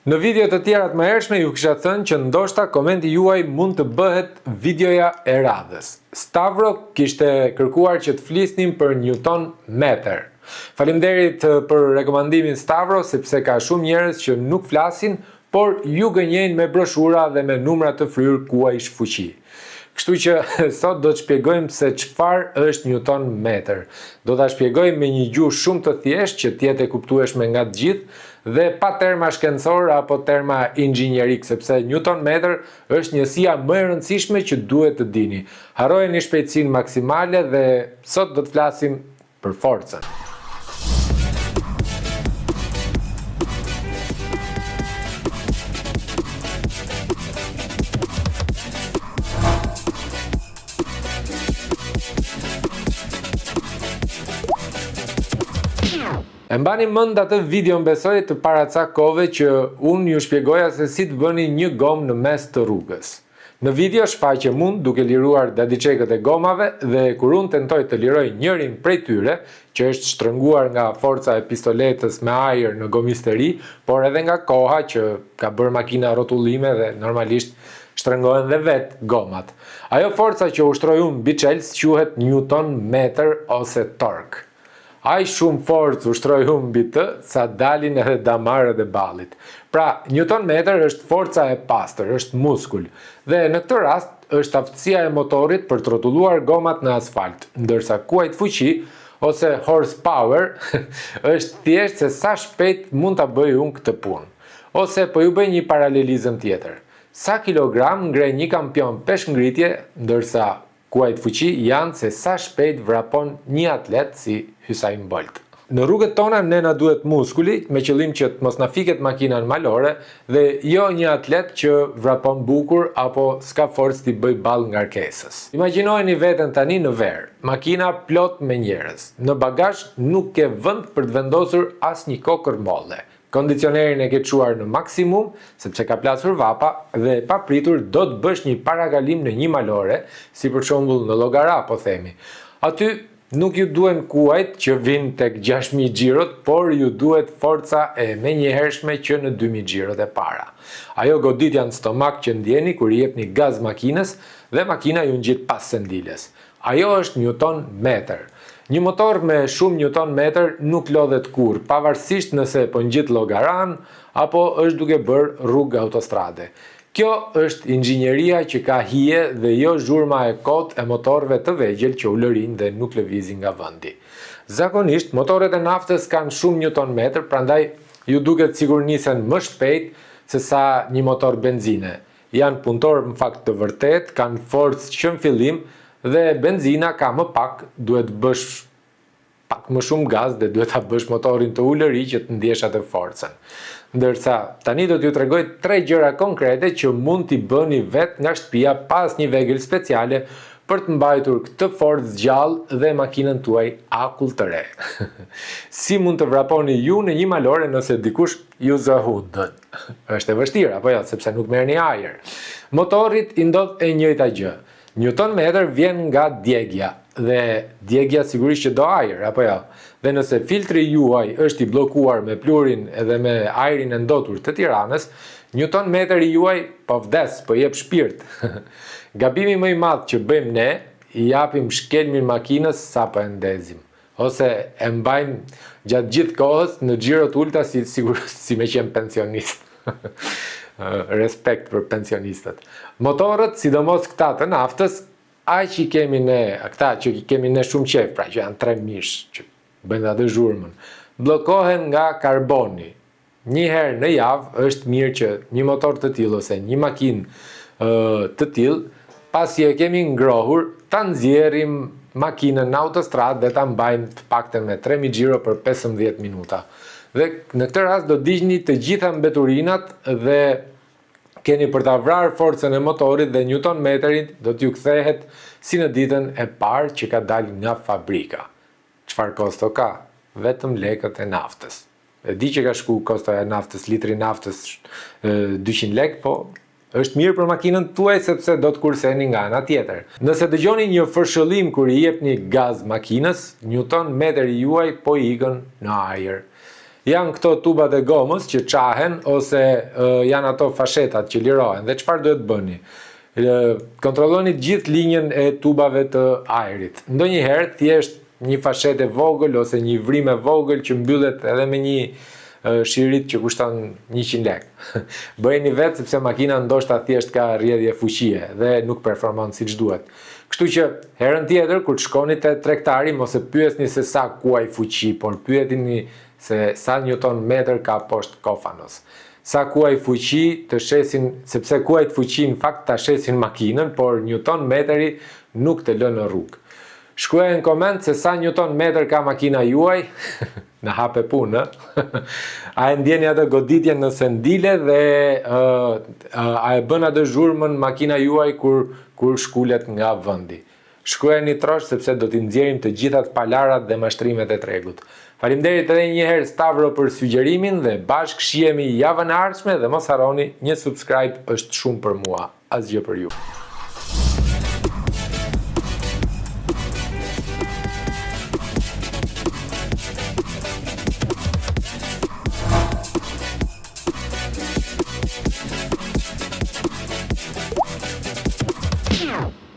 Në video të tjera të mëhershme ju kisha thënë që ndoshta komenti juaj mund të bëhet videoja e radhës. Stavro kishte kërkuar që të flisnim për Newton meter. Faleminderit për rekomandimin Stavro, sepse ka shumë njerëz që nuk flasin, por ju gënjejnë me broshura dhe me numra të fryrë ku ai shfuqi. Kështu që sot do të shpjegojmë se çfarë është Newton meter. Do ta shpjegojmë me një gjuhë shumë të thjeshtë që të jetë e kuptueshme nga të gjithë dhe pa terma shkencore apo terma inxhinierik, sepse Newton meter është njësia më e rëndësishme që duhet të dini. Harrojeni shpejtësinë maksimale dhe sot do të flasim për forcën. E mbani mend atë video besoj të paracak kohëve që unë ju shpjegoja se si të bëni një gomë në mes të rrugës. Në video shfaqem unë duke liruar dadiçekët e gomave dhe kur unë tentoj të liroj njërin prej tyre, që është shtrënguar nga forca e pistoletës me ajër në gomisteri, por edhe nga koha që ka bërë makina rrotullime dhe normalisht shtrëngohen dhe vetë gomat. Ajo forca që ushtroj unë mbi çelës quhet Newton meter ose torque. Ai shumë forcë ushtroj unë mbi të, sa dalin edhe damarët e ballit. Pra, Newton meter është forca e pastër, është muskull, dhe në këtë rast është aftësia e motorit për të rrotulluar gomat në asfalt, ndërsa kuajt fuqi ose horsepower është thjesht se sa shpejt mund ta bëj unë këtë punë. Ose po ju bëj një paralelizëm tjetër. Sa kilogram ngre një kampion peshkngritje, ndërsa kuajt fuqi janë se sa shpejt vrapon një atlet si Usain Bolt. Në rrugët tona ne na duhet muskuli me qëllim që të mos na fiket makina në malore dhe jo një atlet që vrapon bukur apo s'ka forcë t'i bëj ball ngarkesës. Imagjinojeni veten tani në verë, makina plot me njerëz. Në bagazh nuk ke vend për të vendosur asnjë kokër molle. Kondicionerin e ke çuar në maksimum, sepse ka plasur vapa dhe pa pritur do të bësh një parakalim në një malore, si për shembull në llogara po themi. Aty nuk ju duhen kuajt që vinë tek 6000 xhirot, por ju duhet forca e menjëhershme që në 2000 xhirot e para. Ajo goditja në stomak që ndjeni kur i jepni gaz makinës dhe makina ju ngjit pas sendiles. Ajo është Newton meter. Një motor me shumë Newton meter nuk lodhet kurrë, pavarësisht nëse po ngjit llogaran apo është duke bërë rrugë autostrade. Kjo është inxhinieria që ka hije dhe jo zhurma e kotë e motorëve të vegjël që u lërin dhe nuk lëvizin nga vendi. Zakonisht, motoret e naftës kanë shumë Newton meter, prandaj ju duket sikur nisen më shpejt se sa një motor benzine. Janë punëtor në fakt të vërtet, kanë forcë që në fillim dhe benzina ka më pak, duhet bësh pak më shumë gaz dhe duhet ta bësh motorin të ulëri që të ndjesh atë forcën. Ndërsa tani do t'ju tregoj 3 gjëra konkrete që mund t'i bëni vetë nga shtëpia pas një vegël speciale për të mbajtur këtë forcë gjallë dhe makinën tuaj akull të re. Si mund të vraponi ju në një malore nëse dikush ju zahudën? Është e vështirë, apo jo, sepse nuk merrni ajër. Motorit i ndodh e njëjta gjë. Newton meter vjen nga djegja dhe djegja sigurisht që do ajër, apo jo. Dhe nëse filtri juaj është i bllokuar me plurin edhe me ajrin e ndotur të Tiranës, Newton meteri juaj po vdes, po jep shpirt. Gabimi më i madh që bëjmë ne, i japim shkelmin makinës sa po e ndezim. Ose e mbajmë gjatë gjithë kohës në xhiro të ulta si me qenë pensionist. Respekt për pensionistët. Motorët, sidomos këta të naftës, aq i kemi ne, këta që i kemi ne shumë qef, pra që janë 3 mish, që bëjnë atë zhurmën, bllokohen nga karboni. Një herë në javë është mirë që një motor të tillë ose një makinë të tillë, pasi e kemi ngrohur, ta nxjerrim makinën në autostradë dhe ta mbajmë të paktën me 3000 xhiro për 15 minuta. Dhe në këtë rast do digjni të gjitha mbeturinat dhe keni për ta vrarë forcën e motorit dhe Newton meterit do t'ju kthehet si në ditën e parë që ka dalë nga fabrika. Çfarë kosto ka? Vetëm lekët e naftës. E di që ka shku kostoja e naftës, litri naftës 200 lek, po është mirë për makinën tuaj sepse do të kurseni nga ana tjetër. Nëse dëgjoni një fërshëllim kur i jepni gaz makinës, Newton meteri juaj po ikën në ajër. Janë këto tubat e gomës që qahen ose janë ato fashetat që lirohen. Dhe çfarë duhet bëni? Kontrolloni gjithë linjën e tubave të ajrit. Ndonjëherë thjesht një fashet e vogël ose një vrim e vogël që mbyllet edhe me një shirit që kushton 100 lekë. Bëjeni vetë sepse makina ndoshta thjesht ka rrjedhje fuqie dhe nuk performon siç duhet. Kështu që herën tjetër kur të shkoni te tregtari mos e pyesni se sa kuaj fuqi, por pyetini se sa newton metër ka poshtë kofanos. Sa kuaj fuqi të shesin, sepse kuajt fuqi në fakt ta shesin makinën, por newton metri nuk të lë në rrugë. Shkruaj në koment se sa newton metër ka makina juaj, në hape punë, a e ndjeni atë goditjen nëse ndile dhe a e bën atë zhurmën makina juaj kur shkulet nga vendi. Shkruajeni trosh sepse do t'i nxjerrim të gjithat palarat dhe mashtrimet e tregut. Faleminderit edhe një herë Stavro për sugjerimin dhe bashkë shihemi javën e ardhshme dhe mos harroni një subscribe është shumë për mua, asgjë për ju.